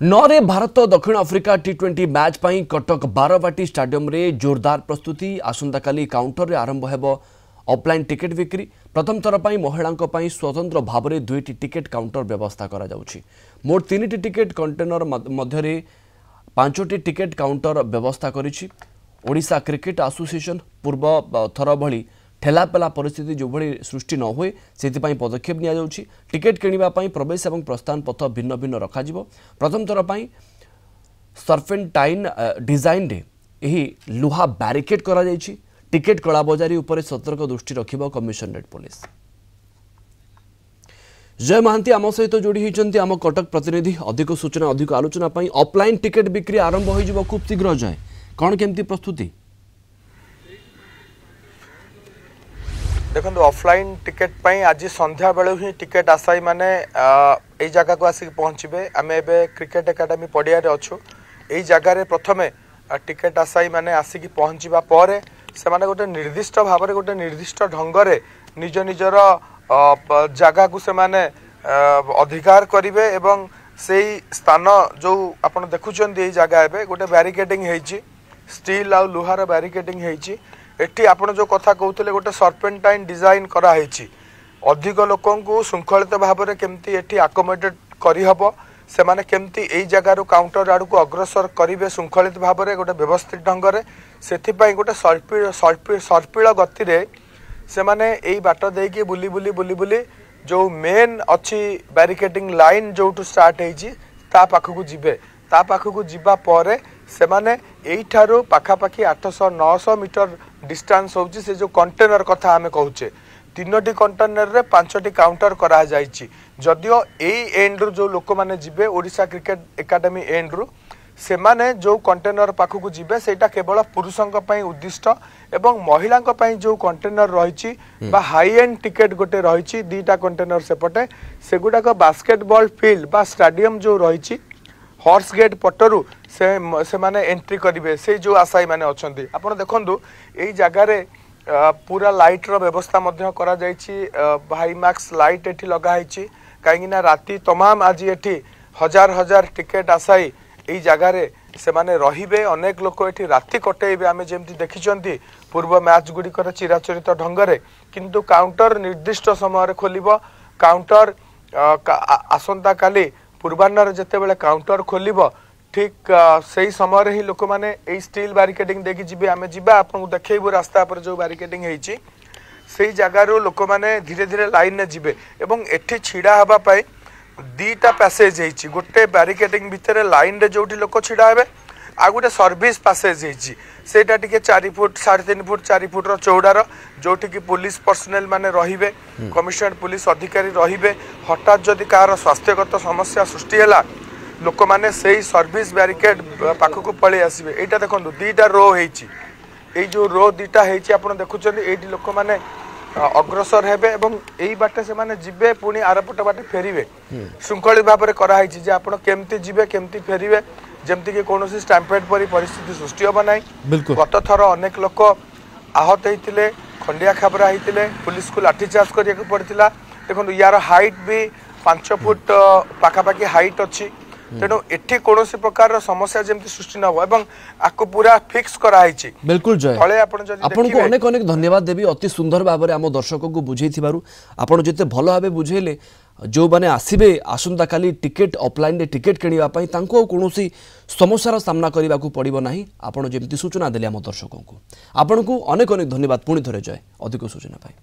नौरे भारत दक्षिण आफ्रिका टी20 मैच पर कटक बारवाटी स्टाडियम रे जोरदार प्रस्तुति आसंता काली काउंटर रे आरंभ हेबो ऑफलाइन टिकेट बिक्री प्रथम थर पर महिला स्वतंत्र भाव में 2टी टिकेट काउंटर व्यवस्था करा जाउछि मोट 3टी टिकेट कंटेनर मध्य 5टी टिकेट काउंटर व्यवस्था करिछि ओडिशा क्रिकेट एसोसिएशन पूर्व थर भली ठेलापेला परिस्थिति जो भली सृष्टि न हुए से पदक्षेप निया जाउछि टिकेट किनिबा पई प्रवेश और प्रस्थान पथ भिन्न भिन्न रखाजिवो प्रथम थर पई सर्पेंटाइन डिजाइन रे एही लुहा बैरिकेड करा जाइछि टिकेट कलाबजारी उपरे सतर्क दृष्टि रखिबो कमिशनरेट पुलिस। जय महांती आम सहित जोड़ी होती आम कटक प्रतिनिधि अधिक सूचना अधिक आलोचना पई ऑफलाइन टिकेट बिक्री आरंभ हो खूब शीघ्र जाए कौन केमती प्रस्तुति देखो ऑफलाइन टिकेट पाई आज संध्या बेलू ही टिकेट आसाई माने यही जगह को आसिक पहुँचे आम ए क्रिकेट एकाडेमी पड़िया अच्छु यही जगार प्रथमे टिकेट आसाई माने आसिक पहुँचवा पर से माने गोटे निर्दिष्ट भाव में गोटे निर्दिष्ट ढंगरे निज निजर जगह को से माने अधिकार करेंगे एवं से स्थान जो आप देखुंत यही जगह एवं गोटे बैरिकेडिंग होती स्टील आ लुहार बैरिकेडिंग होती एटी आपण जो कथा कहते गोटे सर्पेंटाइन डिजाइन कराई अधिक लोक श्रृंखलित भाव में केमती एटी आकोमोडेट करहब से माने केमती यही जगार काउंटर आड़ को अग्रसर करेंगे श्रृंखलित भाव में गोटे व्यवस्थित ढंग से गोटे सर्पिल गति से माने यही बाट देकी बुली बुली बुली बुली जो मेन अच्छी बैरिकेडिंग लाइन जो स्टार्ट होता पाखक जीवे ता पाखक जीवा पर से माने एठारो पाखापाखि 800-900 मीटर डिस्टेंस होची से जो कंटेनर कथा आमे कहूचे 3टी कंटेनर रे 5टी काउंटर करा जाइछि जदियो एई एंड रो जो लोक माने जिबे ओडिशा क्रिकेट एकेडमी एंड रो से माने जो कंटेनर पाखक जिबे सेटा केवल पुरुषंक पई उद्दिष्ट एवं महिलांक पई जो कंटेनर रहिछि बा हाई एंड टिकेट गोटे रहिछि 2टा कंटेनर सेपटे सेगुडा को बास्केटबॉल फील्ड बा स्टेडियम जो रहिछि हॉर्स गेट पटरू से माने एंट्री करेंगे से जो आशायी मैंने अच्छा आपड़ देखु यही जगार पूरा लाइट रो व्यवस्था करा भाई मैक्स लाइट एटी लगाई कहीं राति तमाम आज एटी हजार हजार टिकेट आशायी यही जगार से माने रहिबे अनेक लोक एटी राति कटेबे आमे जेमती देखिचंती पूर्व मैच गुड़िकर चिराचरित ढंगरे किंतु काउंटर निर्दिष्ट समय खोलिबो काउंटर आसंता काली पूर्वाह्न जिते काउंटर खोल ठीक से समय ही लोक मैंने यही स्टील बैरिकेडिंग देखी जी आम जा आपको देखू रास्ता पर जो बैरिकेडिंग से जगार लोक मैंने धीरे धीरे लाइन में जी एवं एठी छिड़ा हाँपाई 2टा पैसेज होती गोटे बैरिकेडिंग भितर लाइन रे जो लोक छिड़ा हे आ गोटे सर्विस पैसेज होटा टी 4 फुट 3.5 फुट 4 फुट चौड़ार जोटि की पुलिस पर्सनेल माने रहिबे कमिशनरेट पुलिस अधिकारी रहिबे हठात जदि कार स्वास्थ्यगत समस्या सृष्टि है लोक मैंने से सर्विस बैरिकेड पाखक पलि आसबे यहाँ देखो 2टा रो होती जो रो 2टा आप देखुं ये लोक मैंने अग्रसर हेबे एवं यही बाटे से माने जिबे पुणी आरपट बाटे फेरिबे श्रृंखलित भाव में कराई आप केमती जिबे केमती फेरिबे जमती कि कौन स्टैम्पेड परी परिस्थिति सृष्टि हम ना गत थर अनेक लोक आहत होते खंडिया खाबरा होते पुलिस को लाठीचार्ज करने पड़ता देखो यार हाइट भी 5 फुट पाखापाखि हाइट अच्छी तेणु एठी कौन प्रकार समस्या जमती सृष्टि न हो आपको पूरा फिक्स कराई बिल्कुल जय आपन को अनेक अनेक धन्यवाद देवी अति सुंदर भाव में आम दर्शक को बुझे आपड़ जिते भल भाव बुझेले जो मैंने आसबे आसंता काली टिकेट ऑफलाइन टिकेट किणापी कौन समस्यार सामना करने को पड़ो ना आपड़ जमी सूचना देले आम दर्शकों को आपन को अनेक अनेक धन्यवाद पुणी थे जय अधिक सूचना पाई।